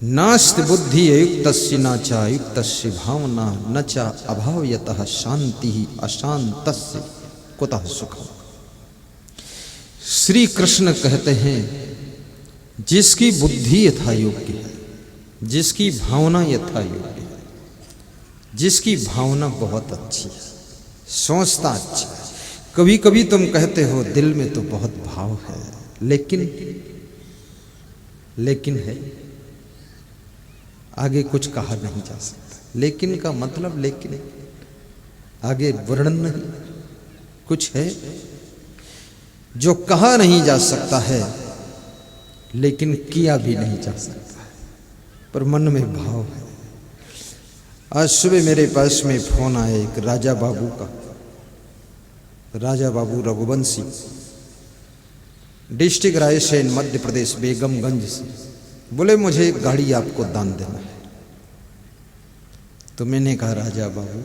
नास्ति बुद्धि युक्तस्य न च युक्तस्य भावना न च अभावयतः शांति अशांतस्य कुतः सुखम। श्री कृष्ण कहते हैं जिसकी बुद्धि यथा योग्य है, जिसकी भावना यथा योग्य है, जिसकी भावना बहुत अच्छी है, सोचता अच्छा है। कभी कभी तुम कहते हो दिल में तो बहुत भाव है, लेकिन है, आगे कुछ कहा नहीं जा सकता। लेकिन का मतलब लेकिन आगे वर्णन नहीं, कुछ है जो कहा नहीं जा सकता है लेकिन किया भी नहीं जा सकता है, पर मन में भाव है। आज सुबह मेरे पास में फोन आया एक राजा बाबू का, राजा बाबू रघुवंशी, डिस्ट्रिक्ट रायसेन मध्य प्रदेश बेगमगंज से। बोले मुझे एक गाड़ी आपको दान देना है। तो मैंने कहा राजा बाबू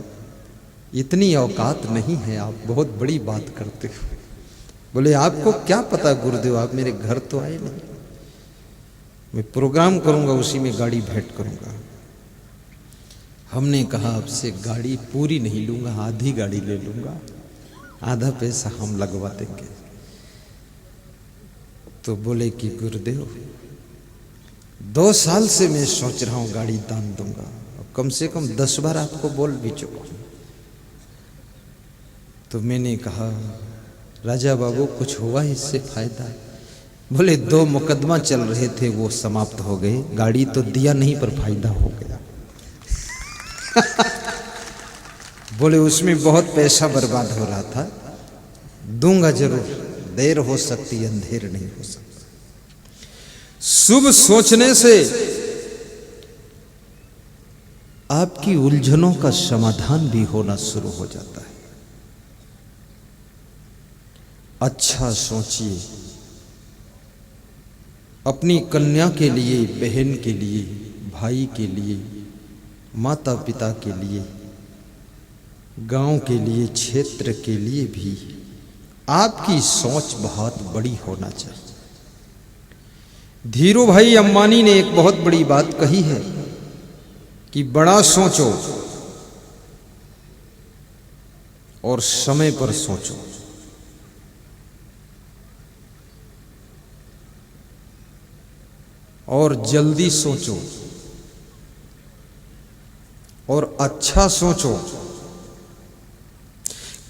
इतनी औकात नहीं है, आप बहुत बड़ी बात करते हो। बोले आपको क्या पता गुरुदेव, आप मेरे घर तो आए नहीं, मैं प्रोग्राम करूंगा उसी में गाड़ी भेंट करूंगा। हमने कहा आपसे गाड़ी पूरी नहीं लूंगा, आधी गाड़ी ले लूंगा, आधा पैसा हम लगवा देंगे। तो बोले कि गुरुदेव 2 साल से मैं सोच रहा हूं गाड़ी दान दूंगा, कम से कम 10 बार आपको बोल भी चुका हूं। तो मैंने कहा राजा बाबू कुछ हुआ इससे फायदा? बोले 2 मुकदमा चल रहे थे वो समाप्त हो गए, गाड़ी तो दिया नहीं पर फायदा हो गया। बोले उसमें बहुत पैसा बर्बाद हो रहा था, दूंगा जरूर, देर हो सकती अंधेर नहीं हो सकती। शुभ सोचने से आपकी उलझनों का समाधान भी होना शुरू हो जाता है। अच्छा सोचिए, अपनी कन्या के लिए, बहन के लिए, भाई के लिए, माता पिता के लिए, गांव के लिए, क्षेत्र के लिए भी आपकी सोच बहुत बड़ी होना चाहिए। धीरू भाई अंबानी ने एक बहुत बड़ी बात कही है कि बड़ा सोचो और समय पर सोचो। और जल्दी सोचो और अच्छा सोचो,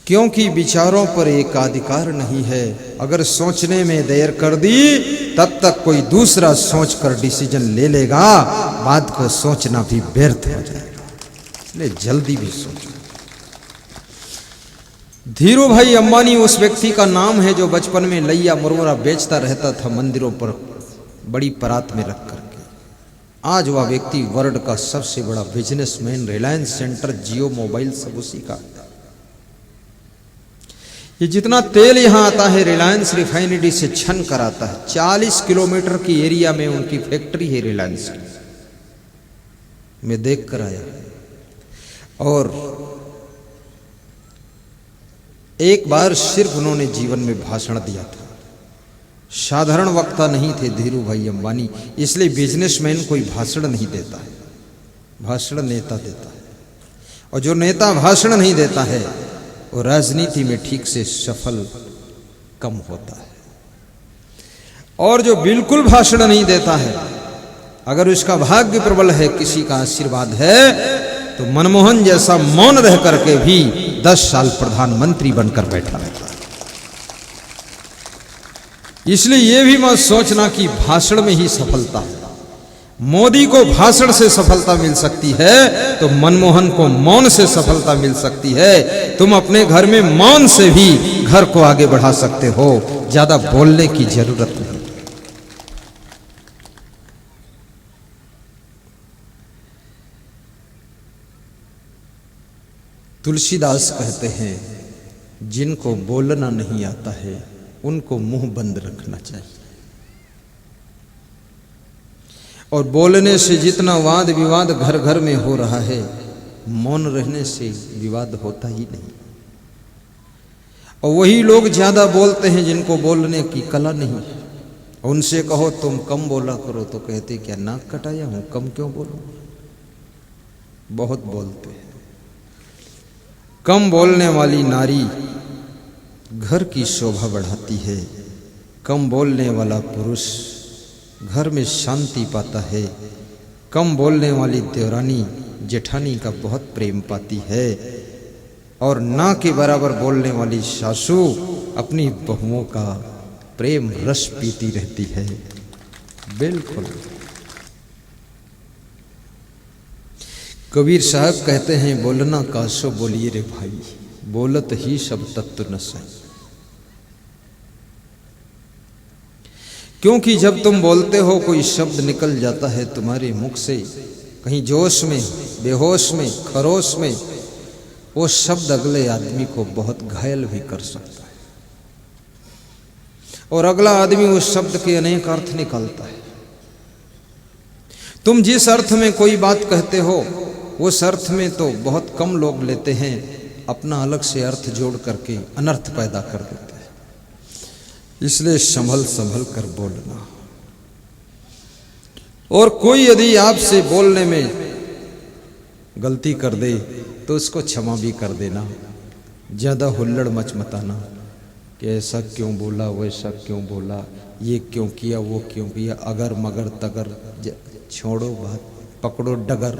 क्योंकि विचारों पर एकाधिकार नहीं है। अगर सोचने में देर कर दी तब तक कोई दूसरा सोचकर डिसीजन ले लेगा, बात को सोचना भी व्यर्थ हो जाएगा। इसलिए जल्दी भी सोचो। धीरू भाई अंबानी उस व्यक्ति का नाम है जो बचपन में लैया मुरमुरा बेचता रहता था मंदिरों पर बड़ी परात में रख करके। आज वह व्यक्ति वर्ल्ड का सबसे बड़ा बिजनेसमैन, रिलायंस सेंटर, जियो मोबाइल सब उसी का। ये जितना तेल यहां आता है रिलायंस रिफाइनरी से छन कर आता है। 40 किलोमीटर की एरिया में उनकी फैक्ट्री है रिलायंस की, मैं देख कर आया। और एक बार सिर्फ उन्होंने जीवन में भाषण दिया था। साधारण वक्ता नहीं थे धीरू भाई अंबानी, इसलिए बिजनेसमैन कोई भाषण नहीं देता है, भाषण नेता देता है। और जो नेता भाषण नहीं देता है वो राजनीति में ठीक से सफल कम होता है। और जो बिल्कुल भाषण नहीं देता है, अगर उसका भाग्य प्रबल है, किसी का आशीर्वाद है, तो मनमोहन जैसा मौन रह करके भी 10 साल प्रधानमंत्री बनकर बैठा रहता है। इसलिए यह भी मत सोचना कि भाषण में ही सफलता है। मोदी को भाषण से सफलता मिल सकती है तो मनमोहन को मौन से सफलता मिल सकती है। तुम अपने घर में मौन से भी घर को आगे बढ़ा सकते हो, ज्यादा बोलने की जरूरत नहीं। तुलसीदास कहते हैं जिनको बोलना नहीं आता है उनको मुंह बंद रखना चाहिए। और बोलने से जितना वाद विवाद घर घर में हो रहा है, मौन रहने से विवाद होता ही नहीं। और वही लोग ज्यादा बोलते हैं जिनको बोलने की कला नहीं। उनसे कहो तुम कम बोला करो तो कहते क्या नाक कटाया हूं, कम क्यों बोलूं। बहुत बोलते हैं। कम बोलने वाली नारी घर की शोभा बढ़ाती है, कम बोलने वाला पुरुष घर में शांति पाता है, कम बोलने वाली देवरानी जेठानी का बहुत प्रेम पाती है, और ना के बराबर बोलने वाली सासू अपनी बहुओं का प्रेम रस पीती रहती है। बिल्कुल। कबीर साहब कहते हैं बोलना कासो बोलिए रे भाई, बोलत ही सब तत्व न सही। क्योंकि जब तुम बोलते हो कोई शब्द निकल जाता है तुम्हारे मुख से, कहीं जोश में, बेहोश में, खरोश में, वो शब्द अगले आदमी को बहुत घायल भी कर सकता है, और अगला आदमी उस शब्द के अनेक अर्थ निकालता है। तुम जिस अर्थ में कोई बात कहते हो उस अर्थ में तो बहुत कम लोग लेते हैं, अपना अलग से अर्थ जोड़ करके अनर्थ पैदा कर देते हैं। इसलिए संभल संभल कर बोलना। और कोई यदि आपसे बोलने में गलती कर दे तो उसको क्षमा भी कर देना, ज्यादा हुल्लड़ मच मताना कि ऐसा क्यों बोला, वैसा क्यों बोला, ये क्यों किया, वो क्यों किया, अगर मगर तगर, छोड़ो बात, पकड़ो डगर।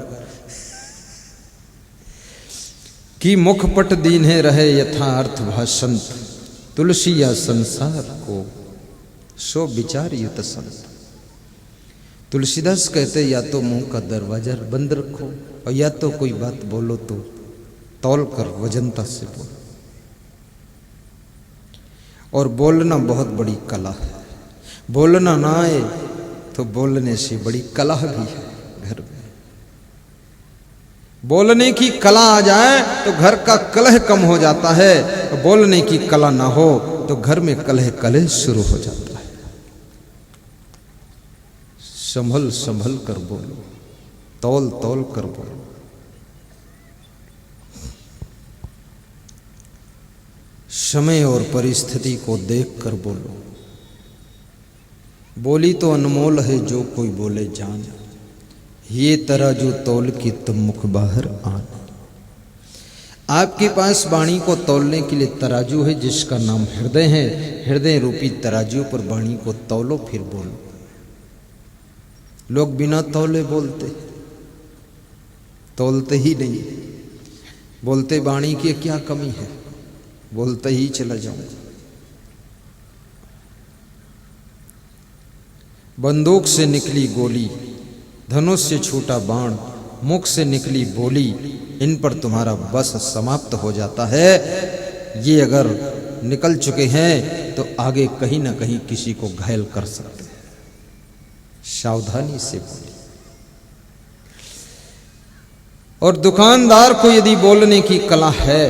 कि मुखपट दीन्हे रहे यथा अर्थ भाषंत, तुलसी या संसार को सो विचार युत संत। तुलसीदास कहते या तो मुंह का दरवाजा बंद रखो, और या तो कोई बात बोलो तो तौल कर वजनता से बोलो। और बोलना बहुत बड़ी कला है, बोलना ना आए तो बोलने से बड़ी कला भी है। घर में बोलने की कला आ जाए तो घर का कलह कम हो जाता है, और बोलने की कला ना हो तो घर में कलह कलह शुरू हो जाता है। संभल संभल कर बोलो, तौल तौल कर बोलो। समय और परिस्थिति को देख कर बोलो। बोली तो अनमोल है जो कोई बोले जान, ये तराजू तौल की तुम मुख बाहर आन। आपके पास वाणी को तौलने के लिए तराजू है जिसका नाम हृदय है। हृदय रूपी तराजू पर वाणी को तौलो, फिर बोलो। लोग बिना तौले बोलते, तौलते ही नहीं। बोलते वाणी की क्या कमी है, बोलते ही चला जाऊंगा। बंदूक से निकली गोली, धनुष से छूटा बाण, मुख से निकली बोली, इन पर तुम्हारा बस समाप्त हो जाता है। ये अगर निकल चुके हैं तो आगे कहीं ना कहीं किसी को घायल कर सकते हैं। सावधानी से बोली। और दुकानदार को यदि बोलने की कला है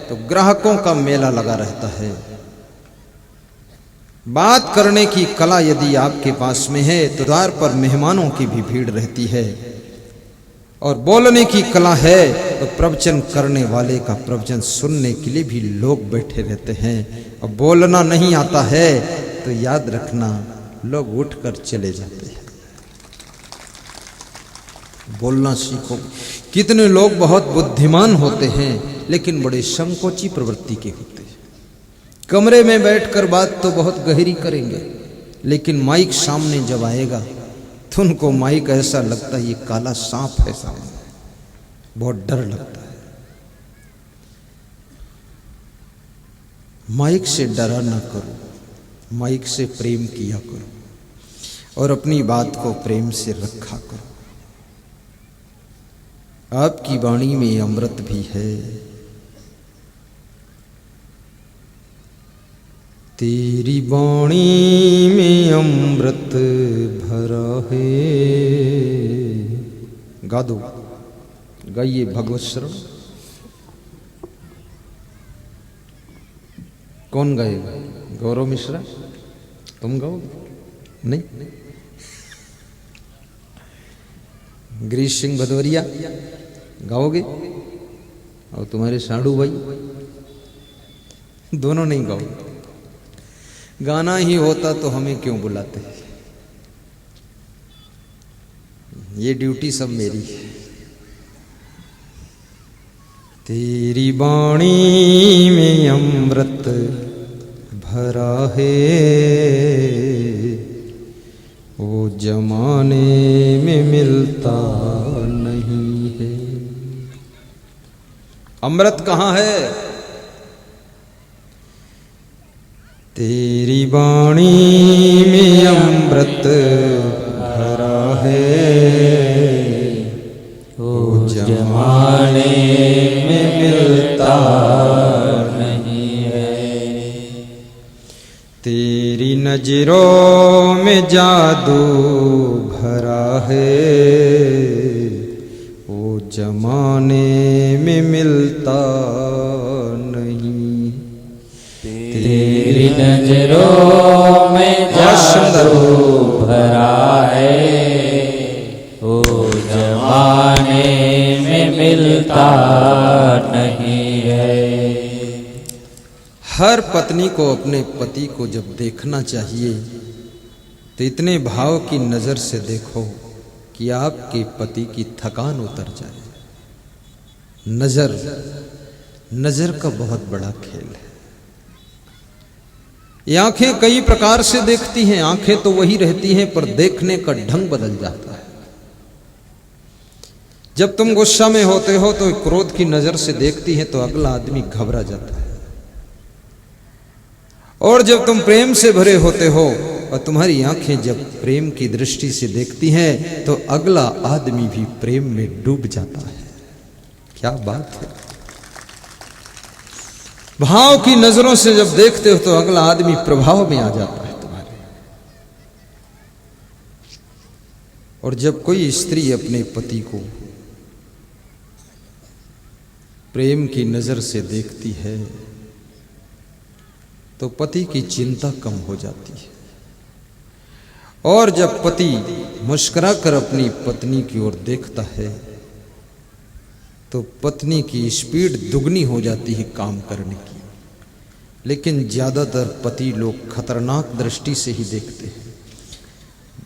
तो ग्राहकों का मेला लगा रहता है। बात करने की कला यदि आपके पास में है तो द्वार पर मेहमानों की भी भीड़ रहती है। और बोलने की कला है तो प्रवचन करने वाले का प्रवचन सुनने के लिए भी लोग बैठे रहते हैं। और बोलना नहीं आता है तो याद रखना लोग उठकर चले जाते हैं। बोलना सीखो। कितने लोग बहुत बुद्धिमान होते हैं लेकिन बड़े संकोची प्रवृत्ति के होते हैं। कमरे में बैठकर बात तो बहुत गहरी करेंगे, लेकिन माइक सामने जब आएगा तो उनको माइक ऐसा लगता है ये काला सांप है सामने, बहुत डर लगता है। माइक से डरा ना करो, माइक से प्रेम किया करो और अपनी बात को प्रेम से रखा करो। आपकी वाणी में अमृत भी है। तेरी वाणी में अमृत भरा है। गा दो, गाइए भगवत शरण। कौन गाएगा? गौरव मिश्रा, तुम गाओगे? नहीं? गिरीश सिंह भदौरिया गाओगे? और तुम्हारे साढ़ू भाई दोनों नहीं गाओगे? गाना ही होता तो हमें क्यों बुलाते? ये ड्यूटी सब मेरी है। तेरी वाणी में अमृत भरा है, वो जमाने में मिलता नहीं है। अमृत कहाँ है? तेरी वाणी में अमृत भरा है, वो जमाने में मिलता नहीं है। तेरी नजरों में जादू भरा है, वो जमाने में मिलता नहीं। तेरी नजरों में जादू भरा है, वो जमाने में मिलता नहीं है। हर पत्नी को अपने पति को जब देखना चाहिए तो इतने भाव की नजर से देखो कि आपके पति की थकान उतर जाए। नजर का बहुत बड़ा खेल है। ये आंखें कई प्रकार से देखती हैं। आंखें तो वही रहती हैं, पर देखने का ढंग बदल जाता है। जब तुम गुस्सा में होते हो तो क्रोध की नजर से देखती है तो अगला आदमी घबरा जाता है, और जब तुम प्रेम से भरे होते हो और तुम्हारी आंखें जब प्रेम की दृष्टि से देखती हैं तो अगला आदमी भी प्रेम में डूब जाता है। क्या बात है! भाव की नजरों से जब देखते हो तो अगला आदमी प्रभाव में आ जाता है तुम्हारे। और जब कोई स्त्री अपने पति को प्रेम की नजर से देखती है तो पति की चिंता कम हो जाती है। और जब पति मुस्कुराकर अपनी पत्नी की ओर देखता है तो पत्नी की स्पीड दुगनी हो जाती है काम करने की। लेकिन ज्यादातर पति लोग खतरनाक दृष्टि से ही देखते हैं।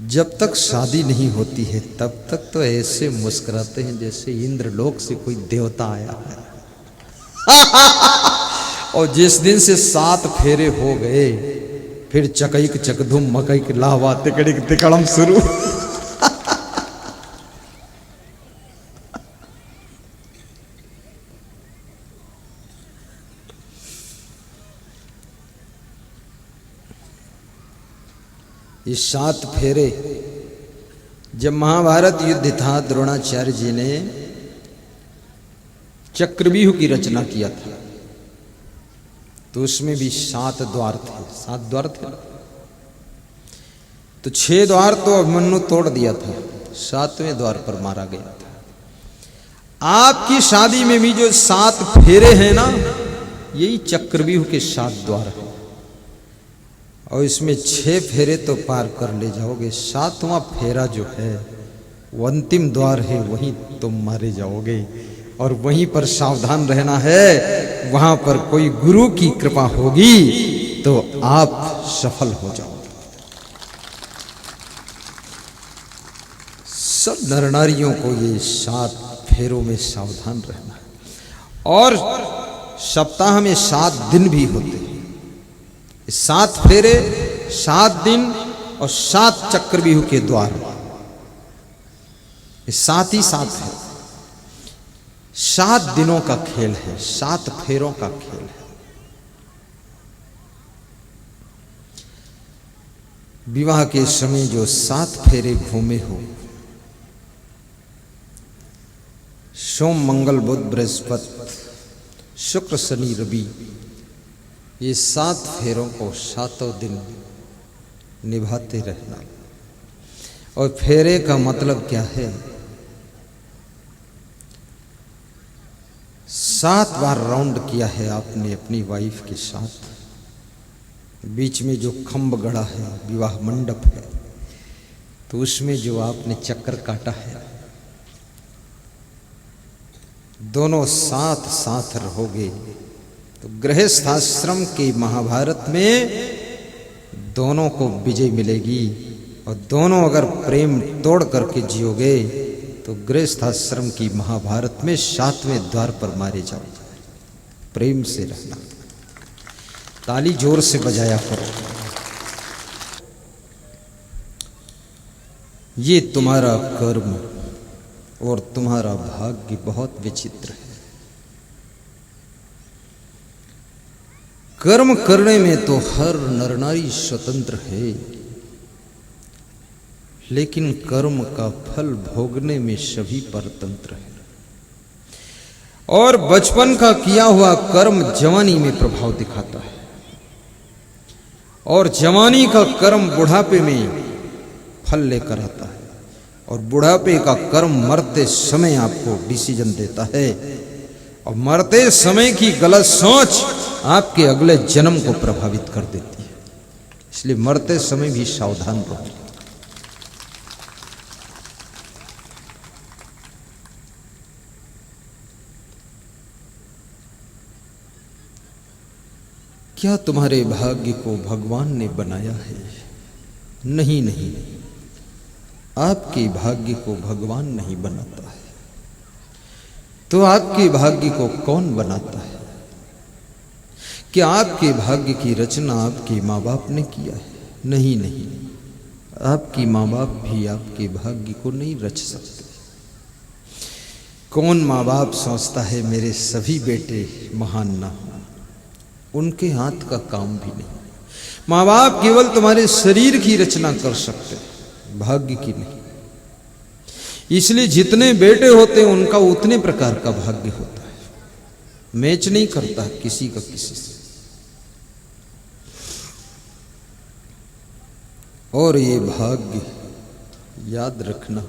जब तक शादी नहीं होती है तब तक तो ऐसे मुस्कुराते हैं जैसे इंद्रलोक से कोई देवता आया है। और जिस दिन से 7 फेरे हो गए फिर चकईक चकधुम मकईक लावा तिकड़िक तिकड़म शुरू। ये 7 फेरे जब महाभारत युद्ध था, द्रोणाचार्य जी ने चक्रव्यूह की रचना किया था तो उसमें भी 7 द्वार थे। 7 द्वार थे तो 6 द्वार तो अभिमन्यु तोड़ दिया था, 7वें द्वार पर मारा गया था। आपकी शादी में भी जो 7 फेरे हैं ना, यही चक्रव्यूह के 7 द्वार हैं। और इसमें 6 फेरे तो पार कर ले जाओगे, 7वां फेरा जो है वो अंतिम द्वार है, वहीं तुम मारे जाओगे। और वहीं पर सावधान रहना है, वहां पर कोई गुरु की कृपा होगी तो आप सफल हो जाओगे। सब नर नारियों को ये 7 फेरों में सावधान रहना है। और सप्ताह में 7 दिन भी होते हैं। 7 फेरे, 7 दिन और 7 चक्रव्यूह के द्वार, ये 7 ही 7 है। 7 दिनों का खेल है, 7 फेरों का खेल है। विवाह के समय जो 7 फेरे घूमे हो, सोम मंगल बुध बृहस्पति शुक्र शनि रवि, ये 7 फेरों को 7 दिन निभाते रहना। और फेरे का मतलब क्या है? 7 बार राउंड किया है आपने अपनी वाइफ के साथ। बीच में जो खंभ गड़ा है, विवाह मंडप है, तो उसमें जो आपने चक्कर काटा है, दोनों साथ साथ रहोगे तो गृहस्थाश्रम के महाभारत में दोनों को विजय मिलेगी। और दोनों अगर प्रेम तोड़ करके जियोगे तो गृहस्थाश्रम की महाभारत में 7वें द्वार पर मारे जाओ। प्रेम से रहना। ताली जोर से बजाया करो। ये तुम्हारा कर्म और तुम्हारा भाग्य बहुत विचित्र है। कर्म करने में तो हर नर नारी स्वतंत्र है, लेकिन कर्म का फल भोगने में सभी परतंत्र है। और बचपन का किया हुआ कर्म जवानी में प्रभाव दिखाता है, और जवानी का कर्म बुढ़ापे में फल लेकर आता है, और बुढ़ापे का कर्म मरते समय आपको डिसीजन देता है, और मरते समय की गलत सोच आपके अगले जन्म को प्रभावित कर देती है। इसलिए मरते समय भी सावधान रहो। क्या तुम्हारे भाग्य को भगवान ने बनाया है? नहीं नहीं, आपके भाग्य को भगवान नहीं बनाता है। तो आपके भाग्य को कौन बनाता है? क्या आपके भाग्य की रचना आपके माँ बाप ने किया है? नहीं नहीं, आपकी माँ बाप भी आपके भाग्य को नहीं रच सकते। कौन माँ बाप सोचता है मेरे सभी बेटे महान ना हो? उनके हाथ का काम भी नहीं। माँ बाप केवल तुम्हारे शरीर की रचना कर सकते हैं, भाग्य की नहीं। इसलिए जितने बेटे होते हैं उनका उतने प्रकार का भाग्य होता है, मैच नहीं करता किसी का किसी से। और ये भाग्य याद रखना,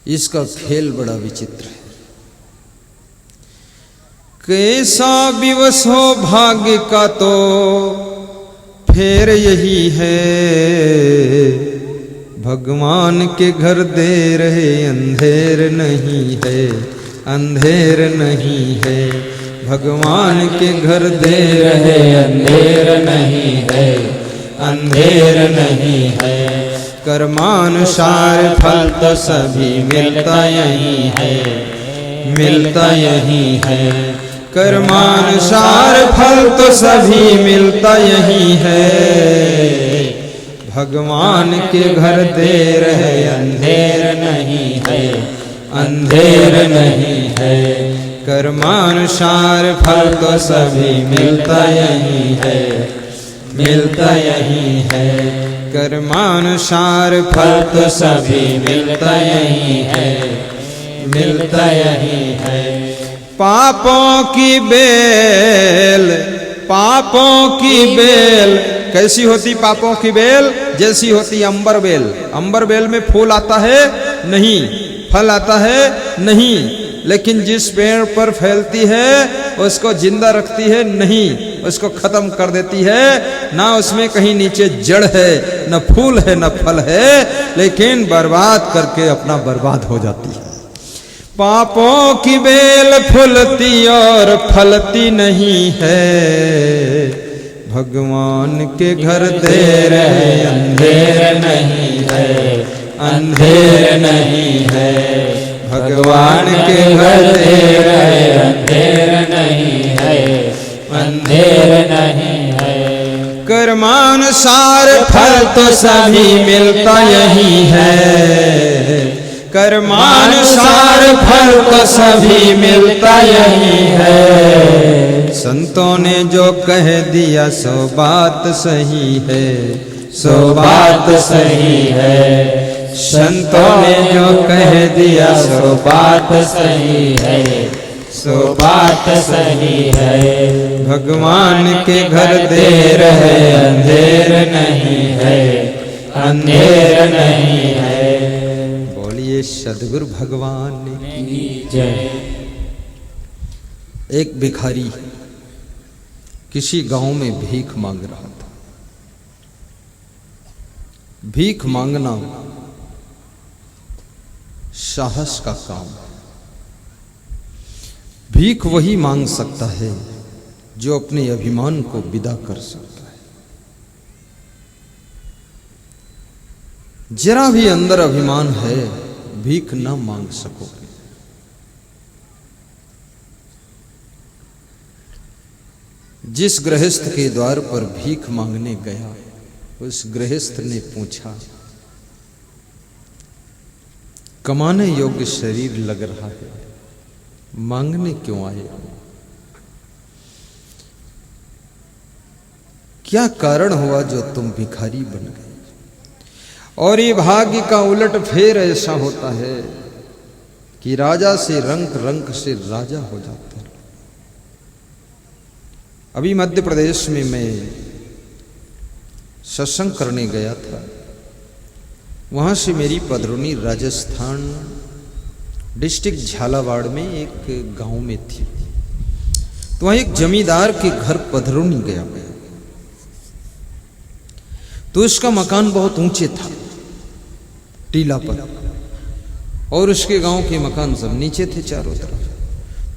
इसका खेल बड़ा विचित्र है। कैसा विवश हो भाग्य का तो फेर यही है, भगवान के घर दे रहे अंधेर नहीं है, अंधेर नहीं है। भगवान के घर दे रहे अंधेर नहीं है, अंधेर नहीं है। कर्मानुसार फल तो सभी मिलता यही है, मिलता यही है। कर्मानुसार फल तो सभी मिलता यही है, भगवान के घर देर है अंधेर नहीं है, अंधेर नहीं है। कर्मानुसार फल तो सभी मिलता यही है, मिलता यही है। कर्मानुसार फल तो सभी मिलता यही है, मिलता यही है। पापों की बेल, पापों की बेल कैसी होती? पापों की बेल जैसी होती अंबर बेल। अंबर बेल में फूल आता है नहीं, फल आता है नहीं, लेकिन जिस पेड़ पर फैलती है उसको जिंदा रखती है नहीं, उसको खत्म कर देती है। ना उसमें कहीं नीचे जड़ है, न फूल है, न फल है, लेकिन बर्बाद करके अपना बर्बाद हो जाती है। पापों की बेल फूलती और फलती नहीं है, भगवान के घर देर है अंधेर नहीं है, अंधेर नहीं है। भगवान के घर देर है अंधेर नहीं है, अंधेर नहीं है। कर्मानुसार फल तो सभी मिलता यही है, कर्मानुसार फल तो सभी मिलता यही है। संतों ने जो कह दिया सो बात सही है, सो बात सही है। संतों ने जो कह दिया सो बात सही है, सो बात सही है। भगवान के घर देर है अंधेर नहीं है, अंधेर नहीं है। बोलिए सद्गुरु भगवान की जय। एक भिखारी किसी गांव में भीख मांग रहा था। भीख मांगना साहस का काम है। भीख वही मांग सकता है जो अपने अभिमान को विदा कर सकता है। जरा भी अंदर अभिमान है, भीख न मांग सकोगे। जिस गृहस्थ के द्वार पर भीख मांगने गया, उस गृहस्थ ने पूछा, कमाने योग्य शरीर लग रहा है, मांगने क्यों आए? क्या कारण हुआ जो तुम भिखारी बन गए? और ये भाग्य का उलट फेर ऐसा होता है कि राजा से रंक, रंक से राजा हो जाता है। अभी मध्य प्रदेश में मैं सत्संग करने गया था। वहां से मेरी पधरौनी राजस्थान डिस्ट्रिक्ट झालावाड़ में एक गांव में थी। तो वहां एक जमींदार के घर पधरौनी गया मैं। तो उसका मकान बहुत ऊंचे था, टीला पर, और उसके गांव के मकान सब नीचे थे चारों तरफ।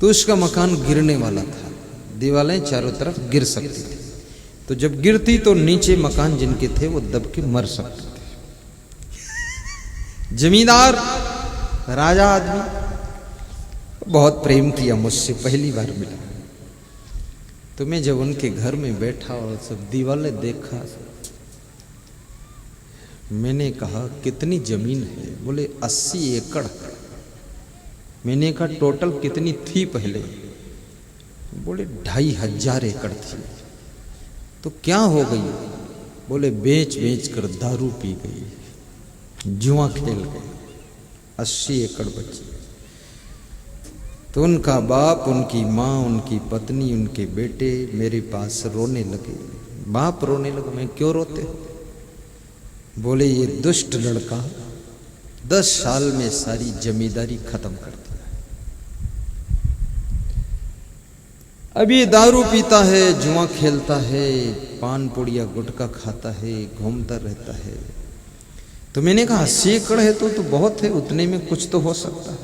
तो उसका मकान गिरने वाला था, दीवारें चारों तरफ गिर सकती थी। तो जब गिरती तो नीचे मकान जिनके थे वो दब के मर सकते थे। जमींदार राजा आदमी बहुत प्रेम किया मुझसे, पहली बार मिला। तो मैं जब उनके घर में बैठा और सब दीवारें देखा, मैंने कहा कितनी जमीन है? बोले 80 एकड़। मैंने कहा टोटल कितनी थी पहले? बोले 2500 एकड़ थी। तो क्या हो गई? बोले बेच बेच कर दारू पी गई, जुआ खेल गए, 80 एकड़ बची। तो उनका बाप, उनकी माँ, उनकी पत्नी, उनके बेटे मेरे पास रोने लगे। बाप रोने लगा, मैं क्यों रोते हो? बोले ये दुष्ट लड़का 10 साल में सारी जमींदारी खत्म कर दिया। अब ये दारू पीता है, जुआ खेलता है, पान पुड़िया गुटखा खाता है, घूमता रहता है। तो मैंने कहा 80 एकड़ है तो बहुत है, उतने में कुछ तो हो सकता है।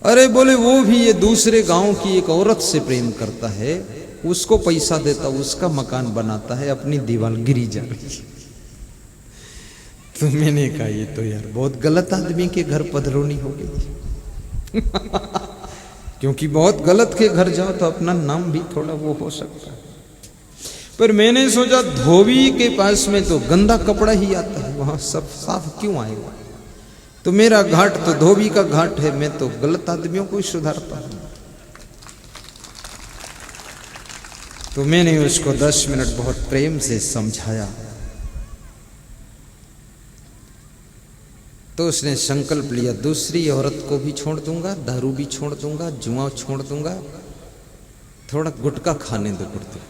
अरे बोले वो भी ये दूसरे गांव की एक औरत से प्रेम करता है, उसको पैसा देता, उसका मकान बनाता है, अपनी दीवार गिरी जा रही है। तो मैंने कहा ये तो यार बहुत गलत आदमी के घर पधरौनी हो गई। क्योंकि बहुत गलत के घर जाओ तो अपना नाम भी थोड़ा वो हो सकता है। पर मैंने सोचा धोबी के पास में तो गंदा कपड़ा ही आता है, वहां सब साफ क्यों आएगा? तो मेरा घाट तो धोबी का घाट है, मैं तो गलत आदमियों को ही सुधारता हूं। तो मैंने उसको 10 मिनट बहुत प्रेम से समझाया। तो उसने संकल्प लिया, दूसरी औरत को भी छोड़ दूंगा, दारू भी छोड़ दूंगा, जुआ छोड़ दूंगा, थोड़ा गुटखा खाने दो पड़ते।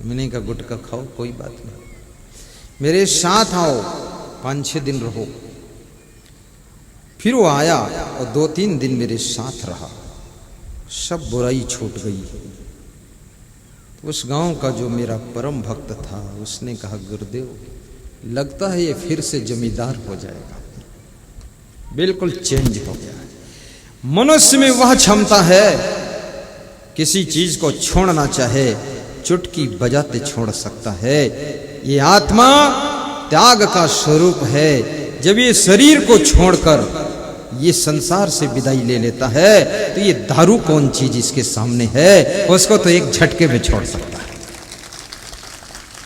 मैंने कहा गुटखा खाओ, कोई बात नहीं, मेरे साथ आओ, 5-6 दिन रहो। फिर वो आया और 2-3 दिन मेरे साथ रहा, सब बुराई छूट गई। उस गांव का जो मेरा परम भक्त था, उसने कहा गुरुदेव लगता है ये फिर से जमींदार हो जाएगा। बिल्कुल चेंज हो गया है। मनुष्य में वह क्षमता है, किसी चीज को छोड़ना चाहे चुटकी बजाते छोड़ सकता है। ये आत्मा त्याग का स्वरूप है। जब ये शरीर को छोड़कर ये संसार से विदाई ले लेता है तो ये दारू कौन चीज इसके सामने है, उसको तो एक झटके में छोड़ सकता है।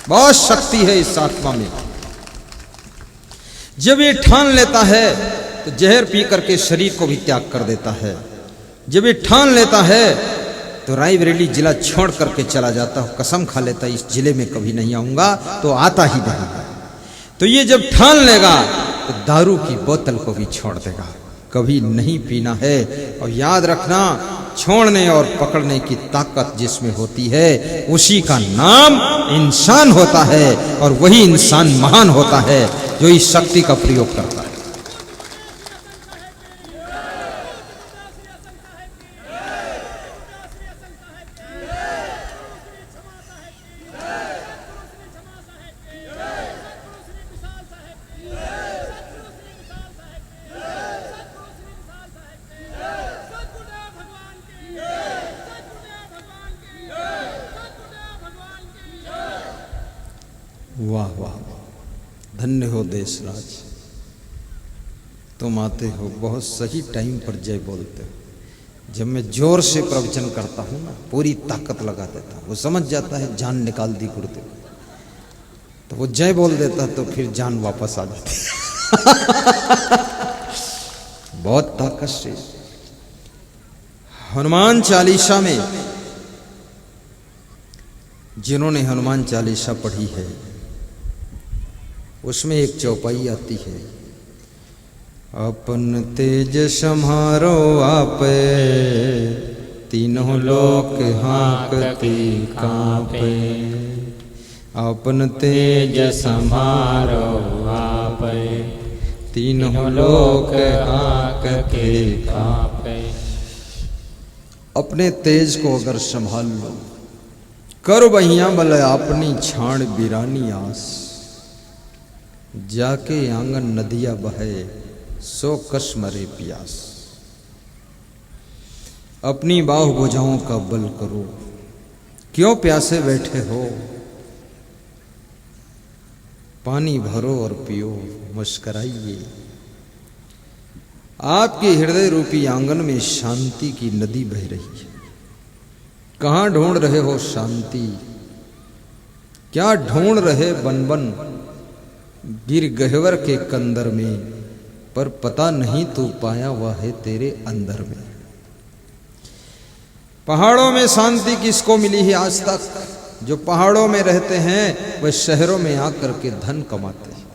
बहुत शक्ति है इस आत्मा में। जब ये ठान लेता है तो जहर पी करके शरीर को भी त्याग कर देता है। जब ये ठान लेता है तो रायबरेली जिला छोड़ करके चला जाता है, कसम खा लेता है इस जिले में कभी नहीं आऊंगा, तो आता ही नहीं। तो ये जब ठान लेगा तो दारू की बोतल को भी छोड़ देगा, कभी नहीं पीना है। और याद रखना, छोड़ने और पकड़ने की ताकत जिसमें होती है उसी का नाम इंसान होता है, और वही इंसान महान होता है जो इस शक्ति का प्रयोग करता है। वाह वाह, धन्य हो देशराज, तुम आते हो बहुत सही टाइम पर जय बोलते हो। जब मैं जोर से प्रवचन करता हूँ ना, पूरी ताकत लगा देता हूँ, वो समझ जाता है जान निकाल दी गुरुदेव, तो वो जय बोल देता तो फिर जान वापस आ जाती बहुत ताकत से। हनुमान चालीसा में, जिन्होंने हनुमान चालीसा पढ़ी है उसमें एक चौपाई आती है, अपन तेज सम्हारो आपे, तीनों लोक हाँकती कांपे। अपन तेज सम्हारो आपे, तीनों लोक हाँकते कांपे। अपने तेज को अगर संभाल लो, कर बहिया बल अपनी छाण बिरानी आस, जाके आंगन नदिया बहे सो कस मरे प्यास। अपनी बाहु भुजाओं का बल करो, क्यों प्यासे बैठे हो, पानी भरो और पियो मुस्कराइए। आपके हृदय रूपी आंगन में शांति की नदी बह रही है। कहां ढूंढ रहे हो शांति, क्या ढूंढ रहे बन बन गिर गहवर के कंदर में, पर पता नहीं तू पाया वह है तेरे अंदर में। पहाड़ों में शांति किसको मिली है आज तक? जो पहाड़ों में रहते हैं वह शहरों में आकर के धन कमाते हैं,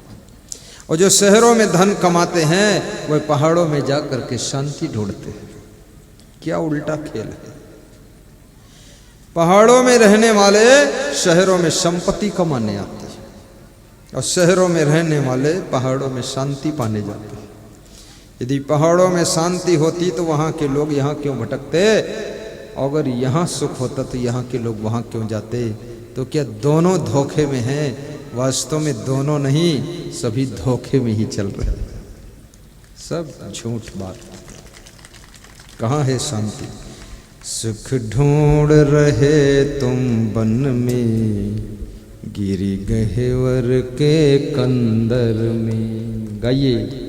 और जो शहरों में धन कमाते हैं वह पहाड़ों में जाकर के शांति ढूंढते हैं। क्या उल्टा खेल है। पहाड़ों में रहने वाले शहरों में संपत्ति कमाने आते हैं, और शहरों में रहने वाले पहाड़ों में शांति पाने जाते हैं। यदि पहाड़ों में शांति होती तो वहां के लोग यहाँ क्यों भटकते, अगर यहाँ सुख होता तो यहाँ के लोग वहाँ क्यों जाते? तो क्या दोनों धोखे में हैं? वास्तव में दोनों नहीं, सभी धोखे में ही चल रहे हैं, सब झूठ बात। कहाँ है शांति? सुख ढूंढ रहे तुम वन में, गिरी गहेवर के कंदर में। गाइए।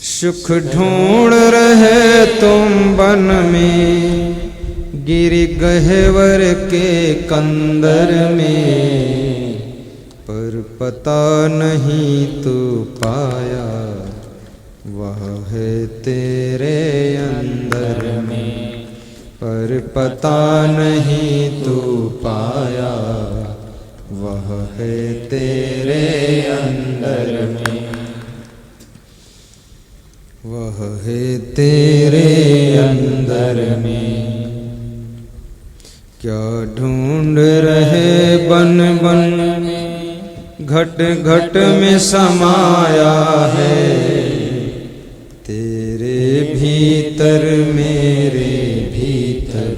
सुख ढूंढ रहे तुम वन में, गिरी गहेवर के कंदर में, पर पता नहीं तू पाया वह है तेरे अंदर में। पर पता नहीं तू पाया वह है तेरे अंदर में, वह है तेरे अंदर में। क्या ढूंढ रहे बन बन में, घट घट में समाया है, तेरे भीतर मेरे भीतर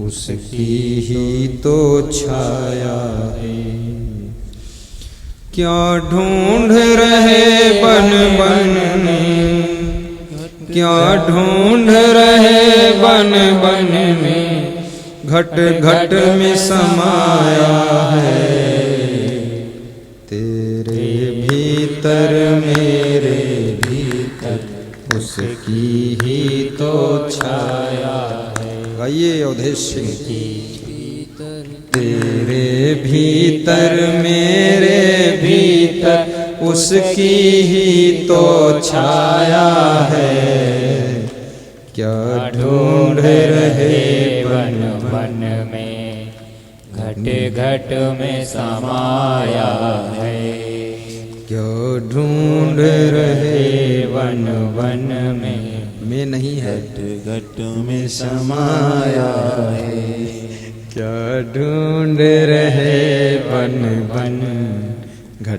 उसकी ही तो छाया है। क्या ढूंढ रहे बन बन में, क्या ढूंढ रहे बन बन में, घट घट में समाया है, तेरे भीतर मेरे भीतर उसकी ही तो छाया है। गाइए अवधेश सिंह की। तेरे भीतर मेरे भीतर उसकी ही तो छाया है। क्या ढूंढ रहे वन वन में, घट घट में समाया है। क्या ढूंढ रहे वन वन में नहीं है, घट घट में समाया है। क्या ढूंढ रहे वन वन